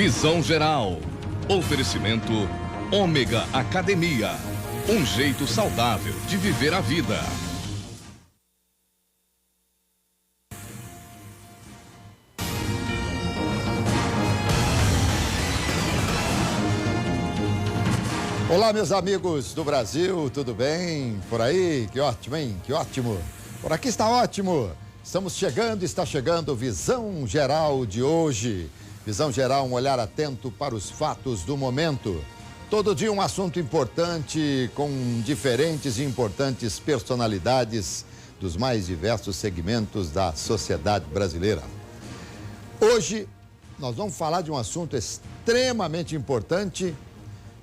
Visão Geral. Oferecimento Ômega Academia. Um jeito saudável de viver a vida. Olá, meus amigos do Brasil, tudo bem? Por aí? Que ótimo, hein? Que ótimo. Por aqui está ótimo. Está chegando Visão Geral de hoje. Visão Geral, um olhar atento para os fatos do momento. Todo dia um assunto importante com diferentes e importantes personalidades dos mais diversos segmentos da sociedade brasileira. Hoje nós vamos falar de um assunto extremamente importante.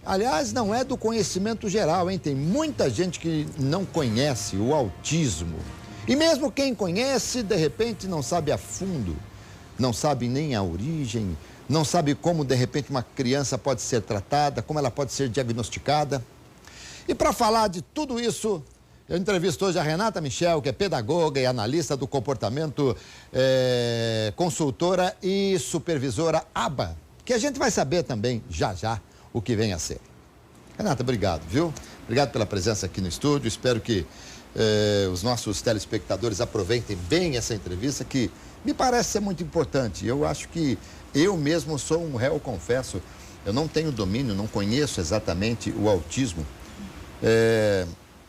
Aliás, não é do conhecimento geral, hein? Tem muita gente que não conhece o autismo. E mesmo quem conhece, de repente, não sabe a fundo, não sabe nem a origem, não sabe como, de repente, uma criança pode ser tratada, como ela pode ser diagnosticada. E para falar de tudo isso, eu entrevisto hoje a Renata Michel, que é pedagoga e analista do comportamento, consultora e supervisora ABA, que a gente vai saber também, já, o que vem a ser. Renata, obrigado, viu? Obrigado pela presença aqui no estúdio. Espero que os nossos telespectadores aproveitem bem essa entrevista, que me parece ser muito importante. Eu acho que eu mesmo sou um réu, confesso. Eu não tenho domínio, não conheço exatamente o autismo.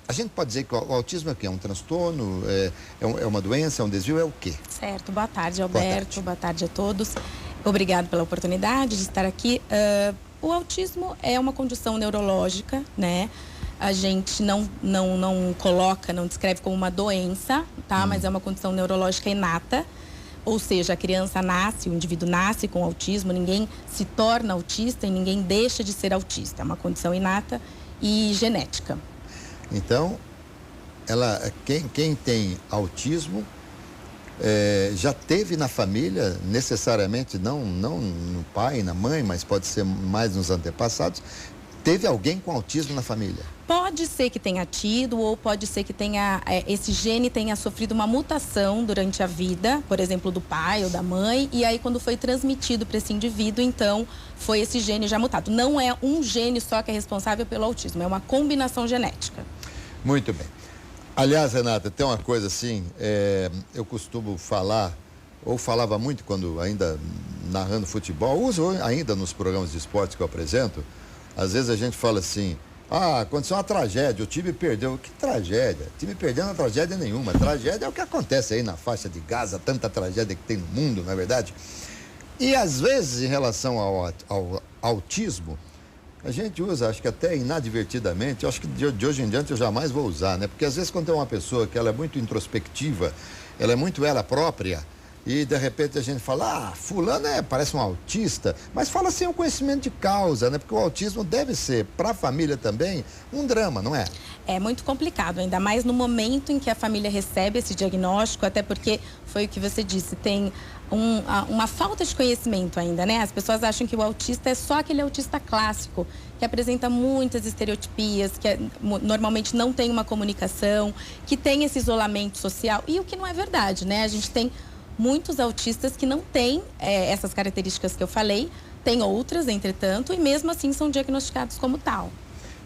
A gente pode dizer que o autismo é o quê? É um transtorno? É uma doença? É um desvio? É o quê? Certo. Boa tarde, Alberto. Boa tarde a todos. Obrigado pela oportunidade de estar aqui. O autismo é uma condição neurológica, né? A gente não descreve como uma doença, tá? Mas é uma condição neurológica inata. Ou seja, a criança nasce, o indivíduo nasce com autismo, ninguém se torna autista e ninguém deixa de ser autista. É uma condição inata e genética. Então, quem tem autismo já teve na família, necessariamente, não no pai, na mãe, mas pode ser mais nos antepassados, teve alguém com autismo na família? Pode ser que tenha tido, ou pode ser que esse gene tenha sofrido uma mutação durante a vida, por exemplo, do pai ou da mãe, e aí quando foi transmitido para esse indivíduo, então foi esse gene já mutado. Não é um gene só que é responsável pelo autismo, é uma combinação genética. Muito bem. Aliás, Renata, tem uma coisa assim, eu costumo falar, ou falava muito quando ainda narrando futebol, uso ainda nos programas de esporte que eu apresento. Às vezes a gente fala assim, aconteceu uma tragédia, o time perdeu. Que tragédia? O time perdeu não é tragédia nenhuma. Tragédia é o que acontece aí na faixa de Gaza, tanta tragédia que tem no mundo, não é verdade? E às vezes, em relação ao autismo, a gente usa, acho que até inadvertidamente, acho que de hoje em diante eu jamais vou usar, né? Porque às vezes quando tem uma pessoa que ela é muito introspectiva, ela é muito ela própria, e de repente a gente fala, fulano parece um autista, mas fala sem o conhecimento de causa, né? Porque o autismo deve ser, para a família também, um drama, não é? É muito complicado, ainda mais no momento em que a família recebe esse diagnóstico, até porque foi o que você disse, tem uma falta de conhecimento ainda, né? As pessoas acham que o autista é só aquele autista clássico, que apresenta muitas estereotipias, que normalmente não tem uma comunicação, que tem esse isolamento social, e o que não é verdade, né? A gente tem muitos autistas que não têm essas características que eu falei, tem outras, entretanto, e mesmo assim são diagnosticados como tal.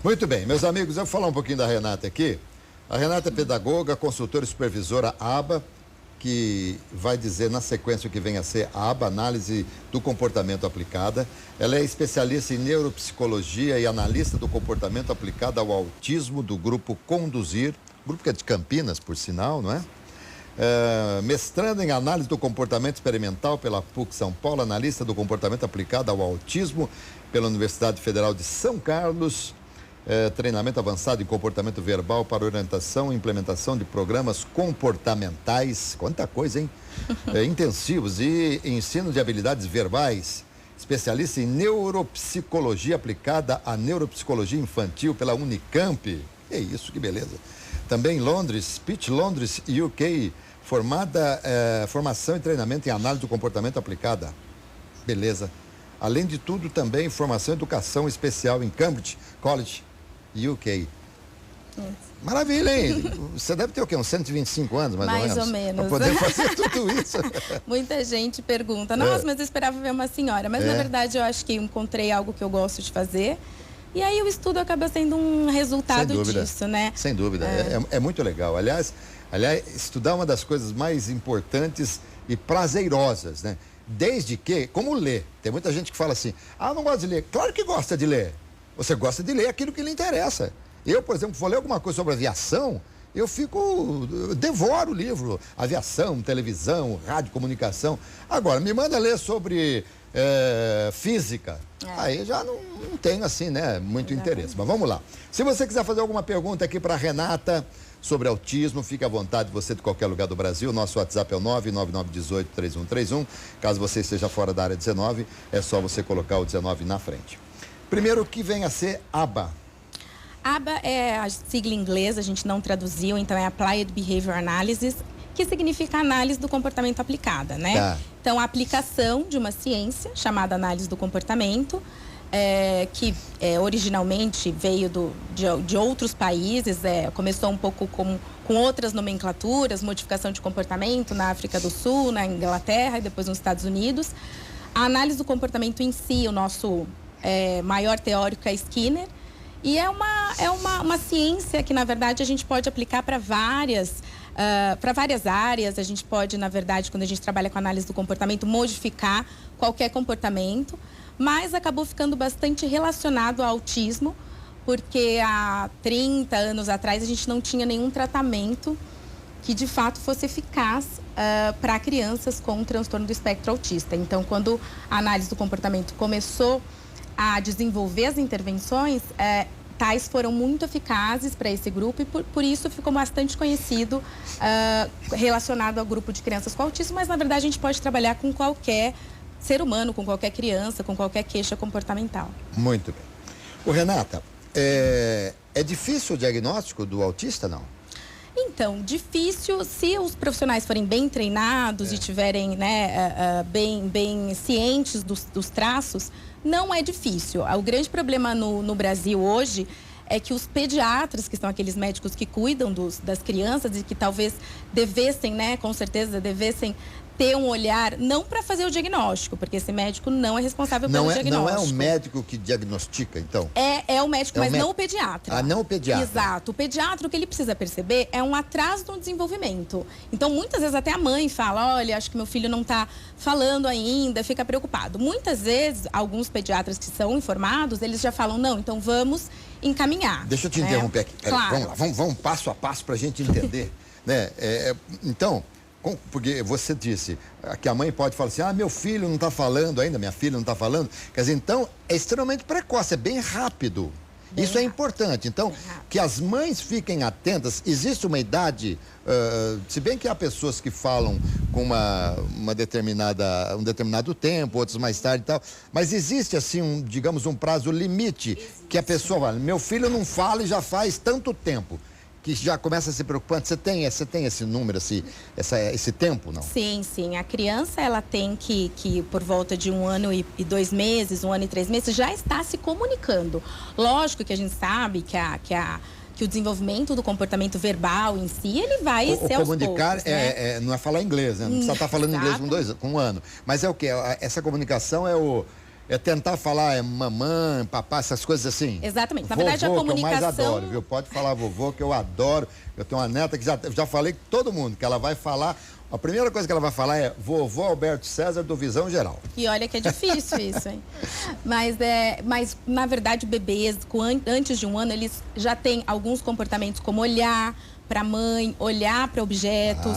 Muito bem, meus amigos, eu vou falar um pouquinho da Renata aqui. A Renata é pedagoga, consultora e supervisora ABA, que vai dizer na sequência o que vem a ser a ABA, Análise do Comportamento Aplicada. Ela é especialista em neuropsicologia e analista do comportamento aplicado ao autismo do grupo Conduzir, grupo que é de Campinas, por sinal, não é? Mestrando em análise do comportamento experimental pela PUC São Paulo, analista do comportamento aplicado ao autismo pela Universidade Federal de São Carlos, treinamento avançado em comportamento verbal para orientação e implementação de programas comportamentais, quanta coisa, hein? Intensivos e ensino de habilidades verbais, especialista em neuropsicologia aplicada à neuropsicologia infantil pela Unicamp. É isso, que beleza. Também Londres, Speech Londres, UK, formação e treinamento em análise do comportamento aplicada. Beleza. Além de tudo, também formação e educação especial em Cambridge College, UK. Maravilha, hein? Você deve ter o quê? Uns 125 anos, mais ou menos? Mais ou menos. Para poder fazer tudo isso. Muita gente pergunta, nossa, mas eu esperava ver uma senhora. Mas, na verdade, eu acho que encontrei algo que eu gosto de fazer. E aí o estudo acaba sendo um resultado disso, né? Sem dúvida. É muito legal. Aliás, estudar é uma das coisas mais importantes e prazerosas, né? Desde que, como ler. Tem muita gente que fala assim, não gosto de ler. Claro que gosta de ler. Você gosta de ler aquilo que lhe interessa. Eu, por exemplo, vou ler alguma coisa sobre aviação, eu devoro o livro. Aviação, televisão, rádio, comunicação. Agora, me manda ler sobre física. Aí já não tenho, assim, né, muito interesse. Mas vamos lá. Se você quiser fazer alguma pergunta aqui para Renata sobre autismo, fique à vontade, você de qualquer lugar do Brasil. Nosso WhatsApp é o 999183131. Caso você esteja fora da área 19, é só você colocar o 19 na frente. Primeiro, o que vem a ser ABA? ABA é a sigla inglesa, a gente não traduziu, então é Applied Behavior Analysis, que significa análise do comportamento aplicada, né? Tá. Então, a aplicação de uma ciência chamada análise do comportamento, que originalmente veio de outros países, começou um pouco com outras nomenclaturas, modificação de comportamento na África do Sul, na Inglaterra e depois nos Estados Unidos. A análise do comportamento em si, o nosso maior teórico é Skinner, e é uma ciência que, na verdade, a gente pode aplicar para várias áreas. A gente pode, na verdade, quando a gente trabalha com análise do comportamento, modificar qualquer comportamento, mas acabou ficando bastante relacionado ao autismo, porque há 30 anos atrás a gente não tinha nenhum tratamento que, de fato, fosse eficaz para crianças com transtorno do espectro autista. Então, quando a análise do comportamento começou a desenvolver as intervenções, tais foram muito eficazes para esse grupo e por isso ficou bastante conhecido relacionado ao grupo de crianças com autismo, mas na verdade a gente pode trabalhar com qualquer ser humano, com qualquer criança, com qualquer queixa comportamental. Muito bem. Ô, Renata, é difícil o diagnóstico do autista, não? Então, difícil se os profissionais forem bem treinados e tiverem, né, bem cientes dos traços, não é difícil. O grande problema no Brasil hoje é que os pediatras, que são aqueles médicos que cuidam das crianças e que talvez devessem, né, com certeza devessem ter um olhar, não para fazer o diagnóstico, porque esse médico não é responsável pelo diagnóstico. Não é o médico que diagnostica, então? É o médico, mas não o pediatra. Não o pediatra. Exato. O pediatra, o que ele precisa perceber é um atraso no desenvolvimento. Então, muitas vezes até a mãe fala, olha, acho que meu filho não está falando ainda, fica preocupado. Muitas vezes, alguns pediatras que são informados, eles já falam, não, então vamos encaminhar. Deixa eu te interromper aqui. Claro. Vamos lá, vamos passo a passo para a gente entender. Né? Então, porque você disse que a mãe pode falar assim, meu filho não está falando ainda, minha filha não está falando. Quer dizer, então, é extremamente precoce, é bem rápido. Isso é importante. Então, que as mães fiquem atentas. Existe uma idade, se bem que há pessoas que falam com um determinado tempo, outros mais tarde e tal, mas existe, assim, digamos, um prazo limite que a pessoa fala, meu filho não fala e já faz tanto tempo, que já começa a ser preocupante. Você tem esse número, esse tempo, não? Sim. A criança, ela tem que por volta de 1 ano e 2 meses, 1 ano e 3 meses, já está se comunicando. Lógico que a gente sabe que o desenvolvimento do comportamento verbal em si, ele vai ser aos comunicar poucos, né? Não é falar inglês, né? Não precisa estar falando inglês com 1 ano. Mas é o quê? Essa comunicação é tentar falar mamãe, papai, essas coisas assim. Exatamente. Na vovô, verdade, a comunicação... que eu mais adoro, viu? Pode falar vovô, que eu adoro. Eu tenho uma neta que já falei com todo mundo, que ela vai falar... A primeira coisa que ela vai falar é vovô Alberto César do Visão Geral. E olha que é difícil isso, hein? Mas, na verdade, bebês antes de 1 ano, eles já têm alguns comportamentos como olhar para a mãe, olhar para objetos,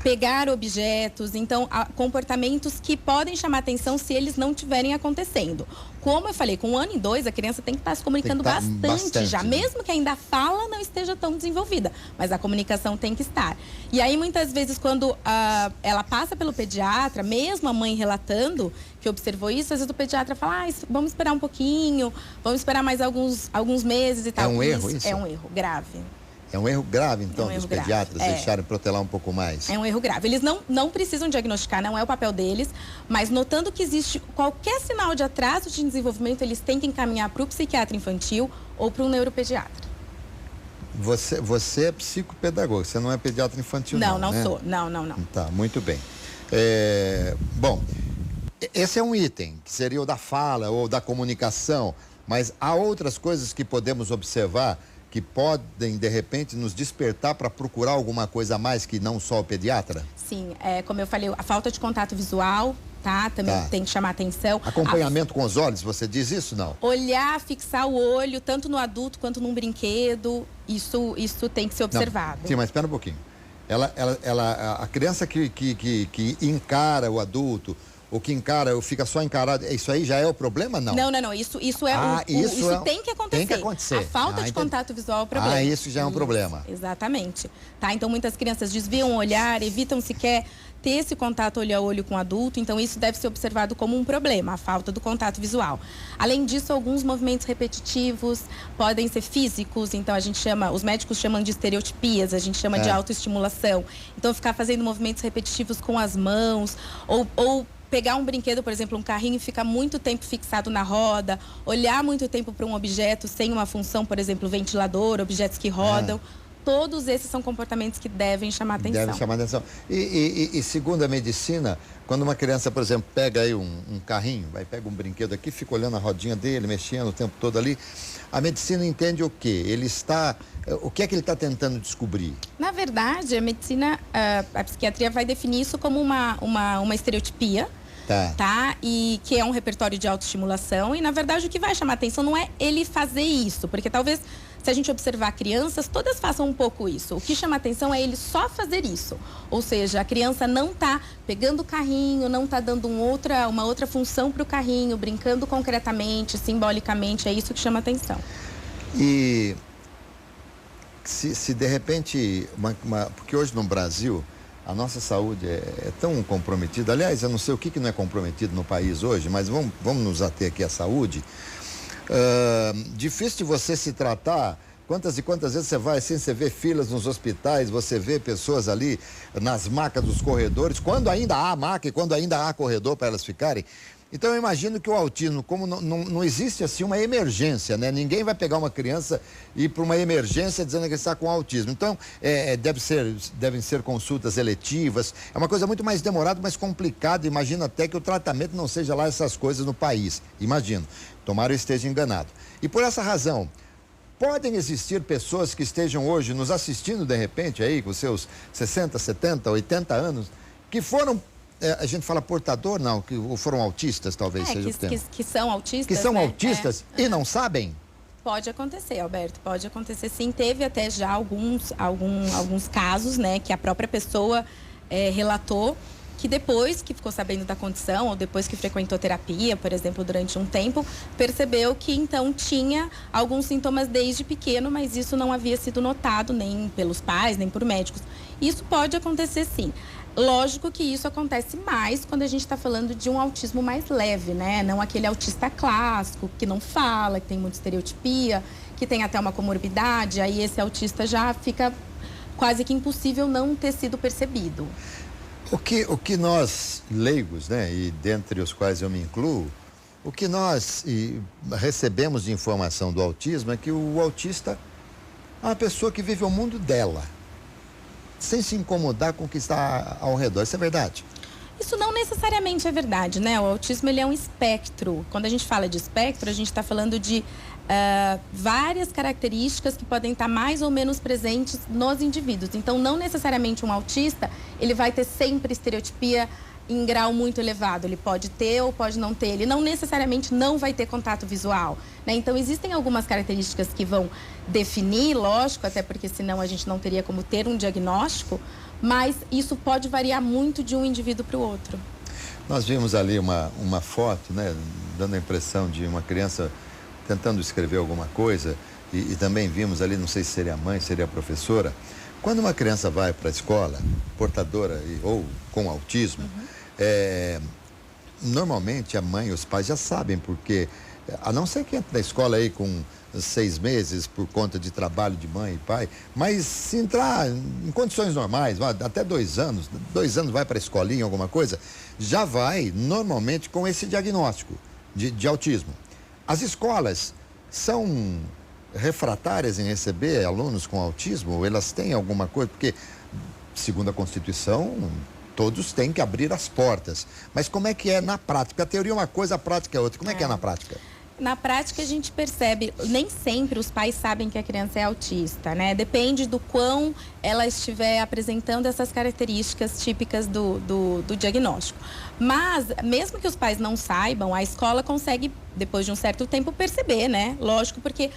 pegar objetos. Então, comportamentos que podem chamar atenção se eles não estiverem acontecendo. Como eu falei, com 1 ano e 2, a criança tem que estar se comunicando bastante já. Né? Mesmo que ainda a fala não esteja tão desenvolvida, mas a comunicação tem que estar. E aí, muitas vezes, quando ela passa pelo pediatra, mesmo a mãe relatando que observou isso, às vezes o pediatra fala, vamos esperar um pouquinho, vamos esperar mais alguns meses e tal. É um erro isso? É um erro grave. É um erro grave, então, dos pediatras deixarem protelar um pouco mais. É um erro grave. Eles não precisam diagnosticar, não é o papel deles, mas notando que existe qualquer sinal de atraso de desenvolvimento, eles têm que encaminhar para o psiquiatra infantil ou para um neuropediatra. Você é psicopedagoga, você não é pediatra infantil, Não, né? sou. Não. Tá, muito bem. Bom, esse é um item, que seria o da fala ou da comunicação, mas há outras coisas que podemos observar que podem, de repente, nos despertar para procurar alguma coisa a mais que não só o pediatra? Sim, como eu falei, a falta de contato visual, tá? Também tem que chamar atenção. Acompanhamento com os olhos, você diz isso, não? Olhar, fixar o olho, tanto no adulto quanto num brinquedo, isso tem que ser observado. Não, sim, mas espera um pouquinho. A criança que encara o adulto, ou que encara, ou fica só encarado, isso aí já é o problema, não? Não. Isso tem que acontecer. Tem que acontecer. A falta de contato visual é o problema. Isso já é um problema. Exatamente. Tá? Então, muitas crianças desviam o olhar, evitam sequer ter esse contato olho a olho com o adulto, então isso deve ser observado como um problema, a falta do contato visual. Além disso, alguns movimentos repetitivos podem ser físicos, então os médicos chamam de estereotipias, a gente chama de autoestimulação. Então, ficar fazendo movimentos repetitivos com as mãos, ou pegar um brinquedo, por exemplo, um carrinho e ficar muito tempo fixado na roda, olhar muito tempo para um objeto sem uma função, por exemplo, ventilador, objetos que rodam. Todos esses são comportamentos que devem chamar atenção. Devem chamar atenção. E segundo a medicina, quando uma criança, por exemplo, pega aí um carrinho, pega um brinquedo aqui, fica olhando a rodinha dele, mexendo o tempo todo ali, a medicina entende o quê? O que é que ele está tentando descobrir? Na verdade, a medicina, a psiquiatria vai definir isso como uma estereotipia. Tá? E que é um repertório de autoestimulação. E, na verdade, o que vai chamar atenção não é ele fazer isso. Porque talvez, se a gente observar crianças, todas façam um pouco isso. O que chama atenção é ele só fazer isso. Ou seja, a criança não está pegando o carrinho, não está dando uma outra função para o carrinho, brincando concretamente, simbolicamente. É isso que chama atenção. E se de repente... Porque hoje no Brasil... A nossa saúde é tão comprometida. Aliás, eu não sei o que não é comprometido no país hoje, mas vamos nos ater aqui à saúde. Difícil de você se tratar. Quantas e quantas vezes você vai assim, você vê filas nos hospitais, você vê pessoas ali nas macas dos corredores, quando ainda há maca e quando ainda há corredor para elas ficarem. Então, eu imagino que o autismo, como não existe assim uma emergência, né? Ninguém vai pegar uma criança e ir para uma emergência dizendo que está com autismo. Então, devem ser consultas eletivas. É uma coisa muito mais demorada, mais complicada. Imagino até que o tratamento não seja lá essas coisas no país. Imagino. Tomara eu esteja enganado. E por essa razão, podem existir pessoas que estejam hoje nos assistindo, de repente, aí, com seus 60, 70, 80 anos, que foram... a gente fala portador, não, que foram autistas, talvez seja o termo. Que são autistas, que são autistas e não sabem? Pode acontecer, Alberto, pode acontecer sim. Teve até já alguns casos, né, que a própria pessoa relatou que depois que ficou sabendo da condição ou depois que frequentou terapia, por exemplo, durante um tempo, percebeu que então tinha alguns sintomas desde pequeno, mas isso não havia sido notado nem pelos pais, nem por médicos. Isso pode acontecer sim. Lógico que isso acontece mais quando a gente está falando de um autismo mais leve, né? Não aquele autista clássico, que não fala, que tem muita estereotipia, que tem até uma comorbidade. Aí esse autista já fica quase que impossível não ter sido percebido. O que nós, leigos, né, e dentre os quais eu me incluo, o que nós recebemos de informação do autismo é que o autista é uma pessoa que vive o mundo dela, sem se incomodar com o que está ao redor. Isso é verdade? Isso não necessariamente é verdade, né? O autismo, ele é um espectro. Quando a gente fala de espectro, a gente está falando de várias características que podem estar mais ou menos presentes nos indivíduos. Então, não necessariamente um autista, ele vai ter sempre estereotipia em grau muito elevado. Ele pode ter ou pode não ter. Ele não necessariamente não vai ter contato visual, né? Então, existem algumas características que vão definir, lógico, até porque senão a gente não teria como ter um diagnóstico, mas isso pode variar muito de um indivíduo para o outro. Nós vimos ali uma foto, né, dando a impressão de uma criança tentando escrever alguma coisa e também vimos ali, não sei se seria a mãe, seria a professora. Quando uma criança vai para a escola, portadora ou com autismo, normalmente a mãe e os pais já sabem, porque a não ser que entre na escola aí com 6 meses por conta de trabalho de mãe e pai, mas se entrar em condições normais, até 2 anos, 2 anos vai para a escolinha, alguma coisa, já vai normalmente com esse diagnóstico de autismo. As escolas são refratárias em receber alunos com autismo? Elas têm alguma coisa? Porque, segundo a Constituição, todos têm que abrir as portas. Mas como é que é na prática? A teoria é uma coisa, a prática é outra. Como é que é na prática? Na prática, a gente percebe, nem sempre os pais sabem que a criança é autista, né? Depende do quão ela estiver apresentando essas características típicas do diagnóstico. Mas, mesmo que os pais não saibam, a escola consegue, depois de um certo tempo, perceber, né? Lógico, porque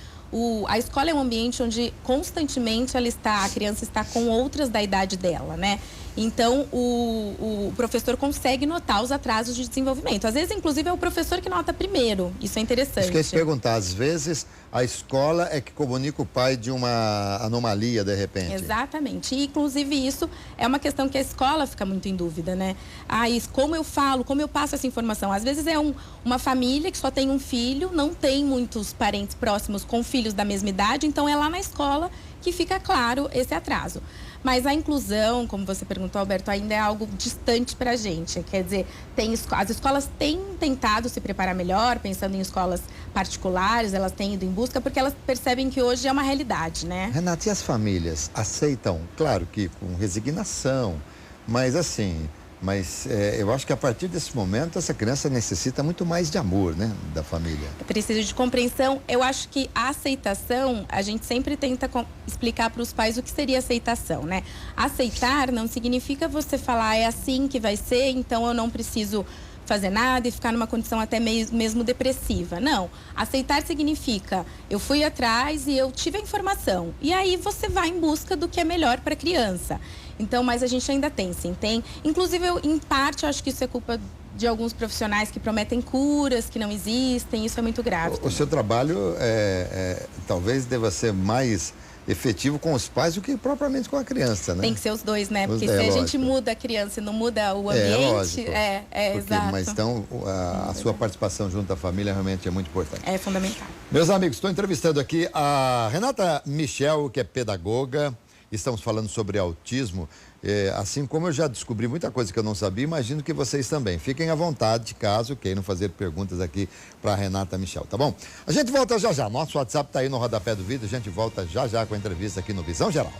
a escola é um ambiente onde constantemente a criança está com outras da idade dela, né? Então, o professor consegue notar os atrasos de desenvolvimento. Às vezes, inclusive, é o professor que nota primeiro. Isso é interessante. Esqueci de perguntar, às vezes a escola é que comunica o pai de uma anomalia, de repente. Exatamente. E, inclusive, isso é uma questão que a escola fica muito em dúvida, né? Como eu falo, como eu passo essa informação? Às vezes é uma família que só tem um filho, não tem muitos parentes próximos com filhos da mesma idade, então é lá na escola que fica claro esse atraso. Mas a inclusão, como você perguntou, Alberto, ainda é algo distante para a gente. Quer dizer, as escolas têm tentado se preparar melhor, pensando em escolas particulares, elas têm ido em busca, porque elas percebem que hoje é uma realidade, né? Renata, e as famílias aceitam, claro que com resignação, mas assim... Mas eu acho que a partir desse momento essa criança necessita muito mais de amor, né, da família. Precisa de compreensão. Eu acho que a aceitação, a gente sempre tenta explicar para os pais o que seria aceitação, né? Aceitar não significa você falar é assim que vai ser, então eu não preciso fazer nada e ficar numa condição até mesmo depressiva. Não. Aceitar significa eu fui atrás e eu tive a informação. E aí você vai em busca do que é melhor para a criança. Então, mas a gente ainda tem, sim, tem. Inclusive, em parte, eu acho que isso é culpa de alguns profissionais que prometem curas que não existem. Isso é muito grave. O seu trabalho talvez deva ser mais efetivo com os pais do que propriamente com a criança, né? Tem que ser os dois, né? Porque se a gente muda a criança e não muda o ambiente, exato. Mas então, a sua participação junto à família realmente é muito importante. É fundamental. Meus amigos, estou entrevistando aqui a Renata Michel, que é pedagoga. Estamos falando sobre autismo. Assim como eu já descobri muita coisa que eu não sabia, imagino que vocês também. Fiquem à vontade, caso queiram fazer perguntas aqui para a Renata Michel, tá bom? A gente volta já já. Nosso WhatsApp está aí no rodapé do vídeo. A gente volta já já com a entrevista aqui no Visão Geral.